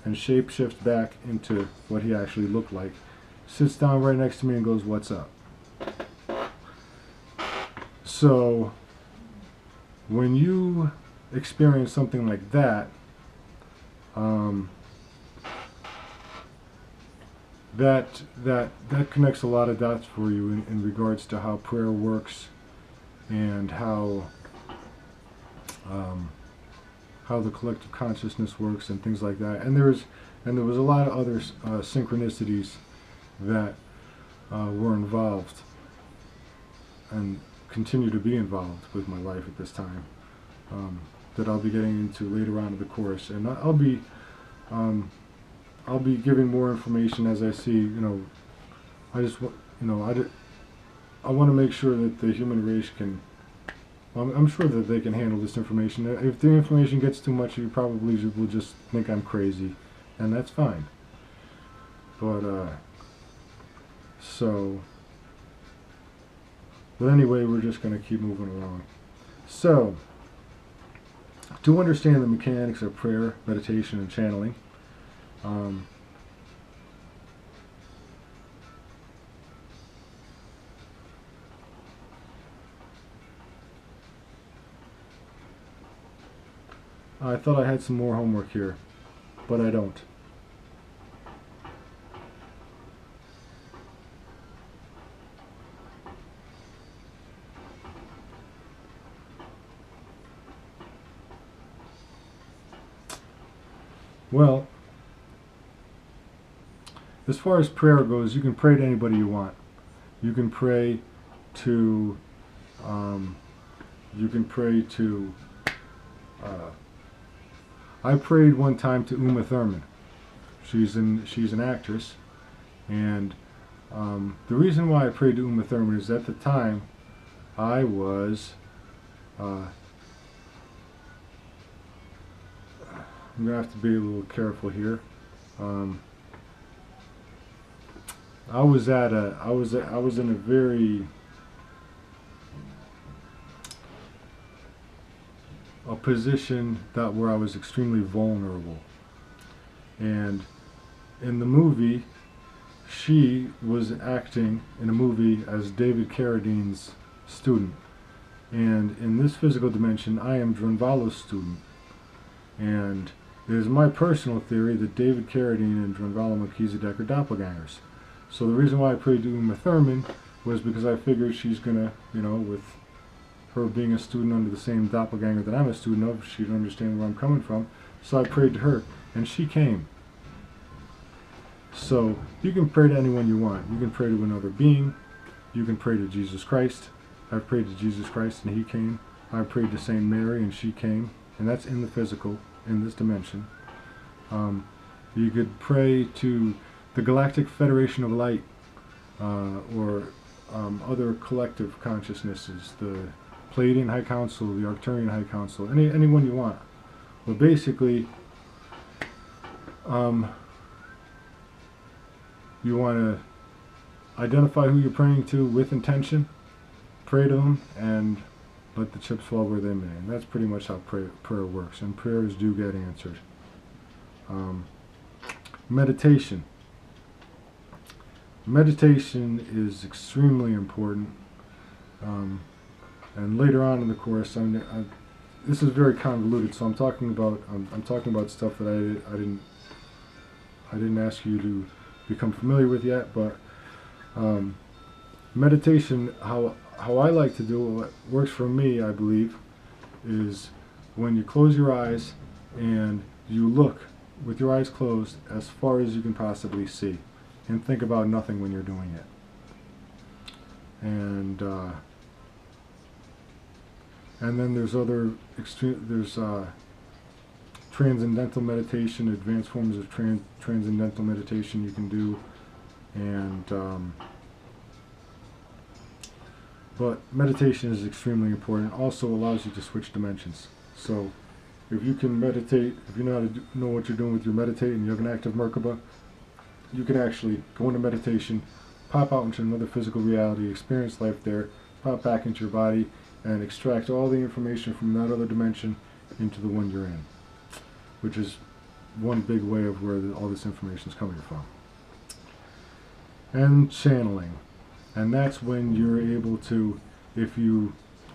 and shapeshifts back into what he actually looked like. Sits down right next to me and goes, "What's up?" So when you experience something like that, that connects a lot of dots for you in regards to how prayer works and how the collective consciousness works and things like that. And there was a lot of other synchronicities that were involved and continue to be involved with my life at this time, that I'll be getting into later on in the course. And I'll be giving more information as I see. I want to make sure that the human race can. I'm sure that they can handle this information. If the information gets too much, you probably will just think I'm crazy, and that's fine. But anyway, we're just going to keep moving along. So, to understand the mechanics of prayer, meditation, and channeling, I thought I had some more homework here, but I don't. Well, as far as prayer goes, you can pray to anybody you want. You can pray to, I prayed one time to Uma Thurman. She's an actress, and the reason why I prayed to Uma Thurman is at the time I was, I'm gonna have to be a little careful here. I was in a very position where I was extremely vulnerable, and in the movie, she was acting in a movie as David Carradine's student, and in this physical dimension, I am Drunvalo's student, and it is my personal theory that David Carradine and Drunvalo Melchizedek are doppelgangers. So the reason why I prayed to Uma Thurman was because I figured she's gonna, with her being a student under the same doppelganger that I'm a student of, she'd understand where I'm coming from. So I prayed to her, and she came. So you can pray to anyone you want. You can pray to another being. You can pray to Jesus Christ. I've prayed to Jesus Christ, and he came. I prayed to Saint Mary, and she came. And that's in the physical, in this dimension. You could pray to the Galactic Federation of Light, or other collective consciousnesses, the Pleiadian High Council, the Arcturian High Council, anyone you want. But basically, you want to identify who you're praying to with intention, pray to them, and let the chips fall where they may. And that's pretty much how prayer works. And prayers do get answered. Meditation. Meditation is extremely important. And later on in the course, this is very convoluted. So I'm talking about stuff that I didn't ask you to become familiar with yet. But meditation, how I like to do it, what works for me, I believe, is when you close your eyes and you look with your eyes closed as far as you can possibly see, and think about nothing when you're doing it. And then there's transcendental meditation, advanced forms of transcendental meditation you can do, and but meditation is extremely important. It also allows you to switch dimensions. So if you can meditate, if you know what you're doing with your meditate and you have an active Merkaba, you can actually go into meditation, pop out into another physical reality, experience life there, pop back into your body, and extract all the information from that other dimension into the one you're in, which is one big way of where all this information is coming from. And channeling. And that's when you're able to, if you,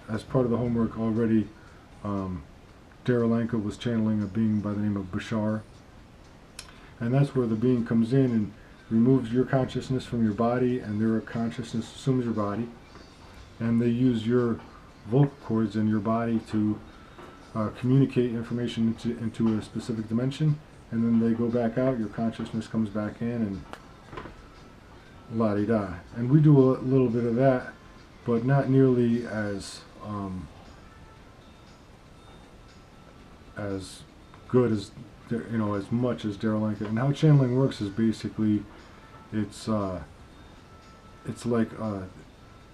as part of the homework already, Daryl was channeling a being by the name of Bashar. And that's where the being comes in and removes your consciousness from your body, and their consciousness assumes your body. And they use your vocal cords in your body to communicate information into a specific dimension. And then they go back out, your consciousness comes back in, and la-di-da. And we do a little bit of that, but not nearly as good as, you know, as much as Daryl Anka. And how channeling works is basically, it's like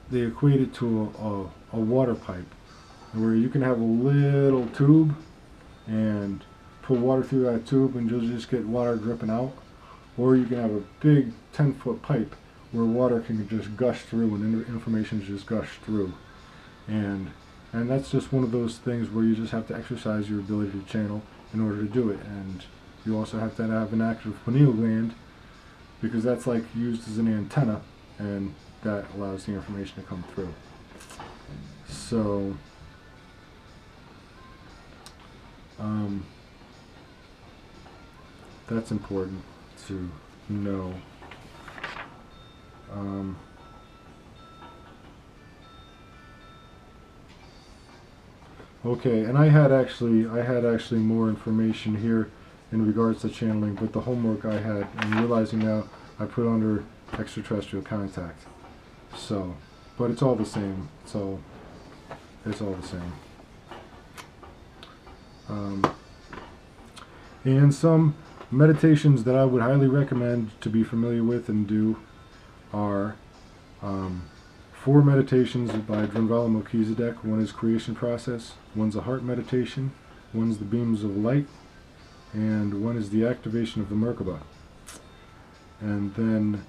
they equate it to a water pipe, where you can have a little tube and put water through that tube and you'll just get water dripping out, or you can have a big 10-foot pipe where water can just gush through and information just gush through. And that's just one of those things where you just have to exercise your ability to channel in order to do it. And you also have to have an active pineal gland, because that's like used as an antenna, and that allows the information to come through. So that's important to know. Okay, and I had actually more information here in regards to channeling, but the homework I had, I'm realizing now, I put under extraterrestrial contact. So, but it's all the same. So it's all the same. And some meditations that I would highly recommend to be familiar with and do are 4 meditations by Drunvalo Melchizedek. One is Creation Process, one's a heart meditation, one's the beams of light, and one is the activation of the Merkaba. And then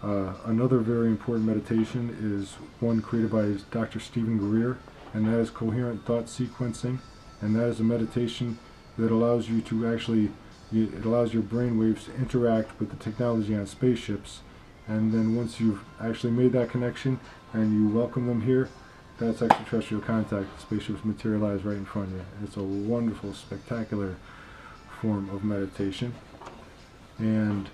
another very important meditation is one created by Dr. Stephen Greer, and that is coherent thought sequencing. And that is a meditation that allows you to actually, it allows your brain waves to interact with the technology on spaceships. And then once you've actually made that connection and you welcome them here, that's extraterrestrial contact. The spaceships materialize right in front of you. It's a wonderful, spectacular form of meditation. And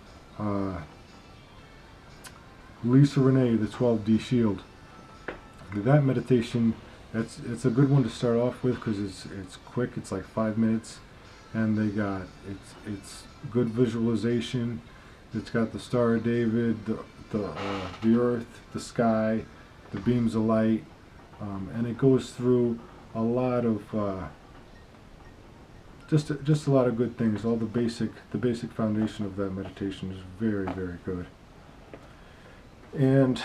Lisa Renee, the 12D Shield. That meditation, it's a good one to start off with, because it's quick. It's like 5 minutes, and they got it's good visualization. It's got the Star of David, the Earth, the sky, the beams of light, and it goes through a lot of just a lot of good things. All the basic foundation of that meditation is very, very good. And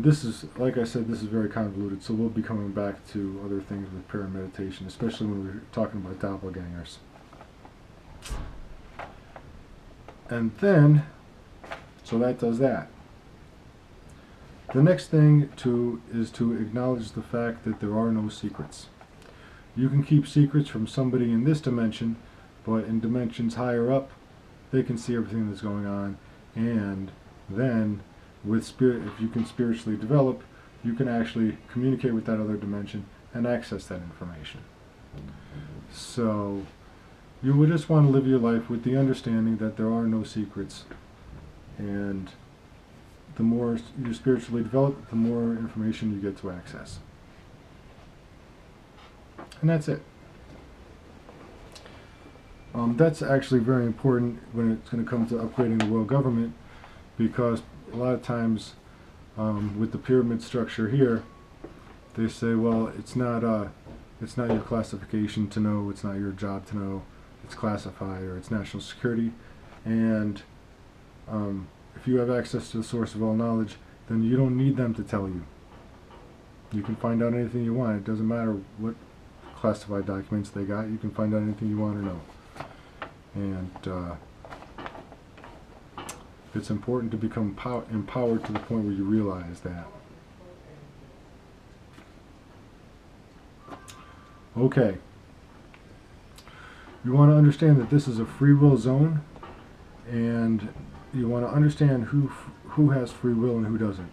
this is, like I said, this is very convoluted, so we'll be coming back to other things with prayer and meditation, especially when we're talking about doppelgangers. And then, so that does that. The next thing is to acknowledge the fact that there are no secrets. You can keep secrets from somebody in this dimension, but in dimensions higher up, they can see everything that's going on. And then, with spirit, if you can spiritually develop, you can actually communicate with that other dimension and access that information. So you would just want to live your life with the understanding that there are no secrets, and the more you spiritually develop, the more information you get to access. And that's it. That's actually very important when it's going to come to upgrading the world government, because a lot of times with the pyramid structure here, they say, well, it's not your classification to know, it's not your job to know, it's classified, or it's national security. And if you have access to the source of all knowledge, then you don't need them to tell you. You can find out anything you want. It doesn't matter what classified documents they got. You can find out anything you want to know. And it's important to become empowered to the point where you realize that. Okay. You want to understand that this is a free will zone, and you want to understand who has free will and who doesn't.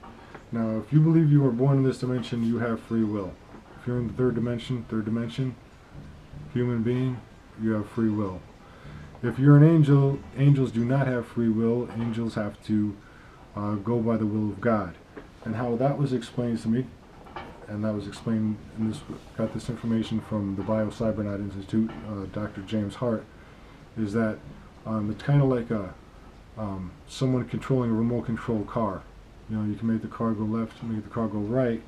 Now, if you believe you were born in this dimension, you have free will. If you're in the third dimension, human being, you have free will. If you're an angel, angels do not have free will. Angels have to go by the will of God. And how that was explained to me, and that was explained, and got this information from the Bio-Cybernaut Institute, Dr. James Hart, is that it's kind of like someone controlling a remote control car. You know, you can make the car go left, make the car go right,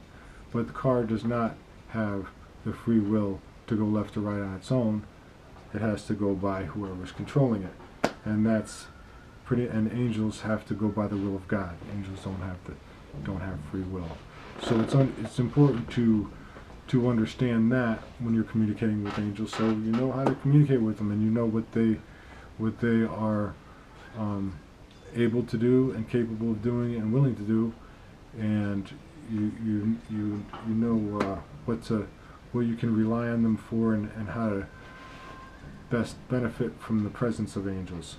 but the car does not have the free will to go left or right on its own. It has to go by whoever's controlling it, and that's pretty. And angels have to go by the will of God. Angels don't have free will. So it's important to understand that when you're communicating with angels, so you know how to communicate with them, and you know what they are able to do and capable of doing and willing to do, and you know what you can rely on them for, and how to best benefit from the presence of angels.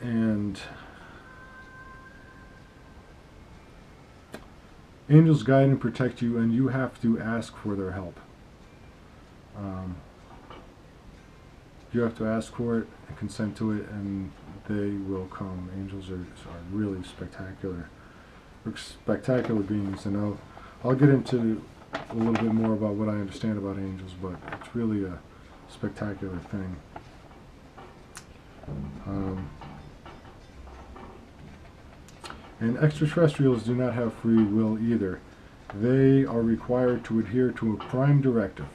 And angels guide and protect you, and you have to ask for their help. You have to ask for it and consent to it, and they will come. Angels are really spectacular beings, and I'll get into a little bit more about what I understand about angels, but it's really a spectacular thing. And extraterrestrials do not have free will either. They are required to adhere to a prime directive.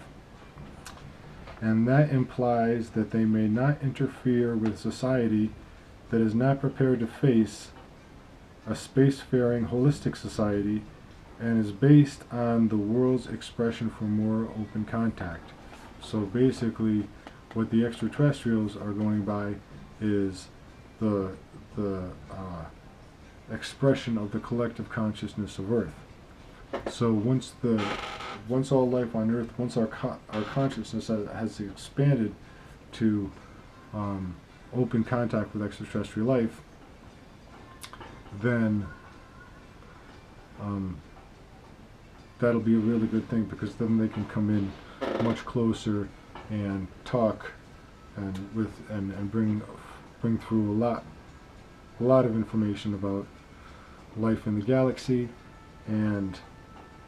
And that implies that they may not interfere with society that is not prepared to face a spacefaring holistic society and is based on the world's expression for more open contact. So basically, what the extraterrestrials are going by is the expression of the collective consciousness of Earth. So once all life on Earth, once our consciousness has expanded to open contact with extraterrestrial life, then that'll be a really good thing, because then they can come in much closer and talk and bring through a lot of information about life in the galaxy, and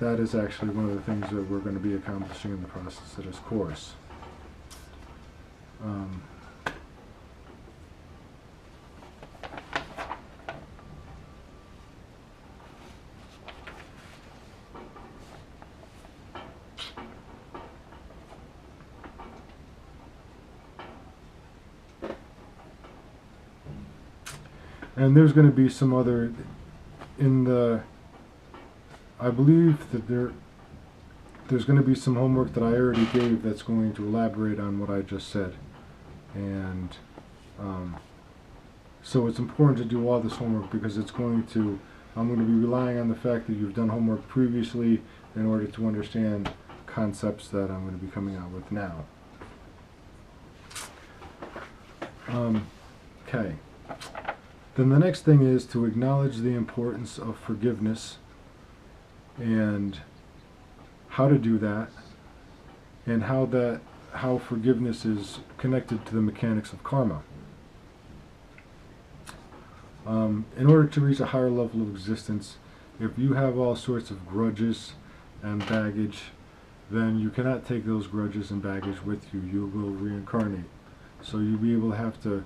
that is actually one of the things that we're going to be accomplishing in the process of this course. And there's going to be some other, I believe that there's going to be some homework that I already gave that's going to elaborate on what I just said. And so it's important to do all this homework, because I'm going to be relying on the fact that you've done homework previously in order to understand concepts that I'm going to be coming out with now. Okay. Then the next thing is to acknowledge the importance of forgiveness, and how to do that, and how forgiveness is connected to the mechanics of karma. In order to reach a higher level of existence, if you have all sorts of grudges and baggage, then you cannot take those grudges and baggage with you. You will reincarnate. So you'll be able to have to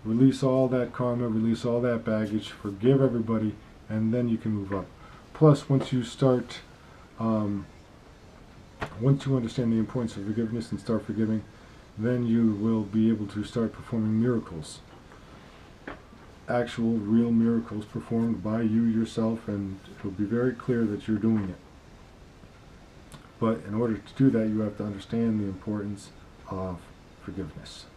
release all that karma, release all that baggage, forgive everybody, and then you can move up. Plus, once you understand the importance of forgiveness and start forgiving, then you will be able to start performing miracles. Actual, real miracles performed by you yourself, and it will be very clear that you're doing it. But in order to do that, you have to understand the importance of forgiveness.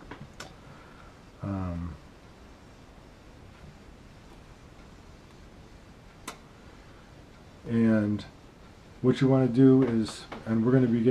And what you want to do is, and we're going to be getting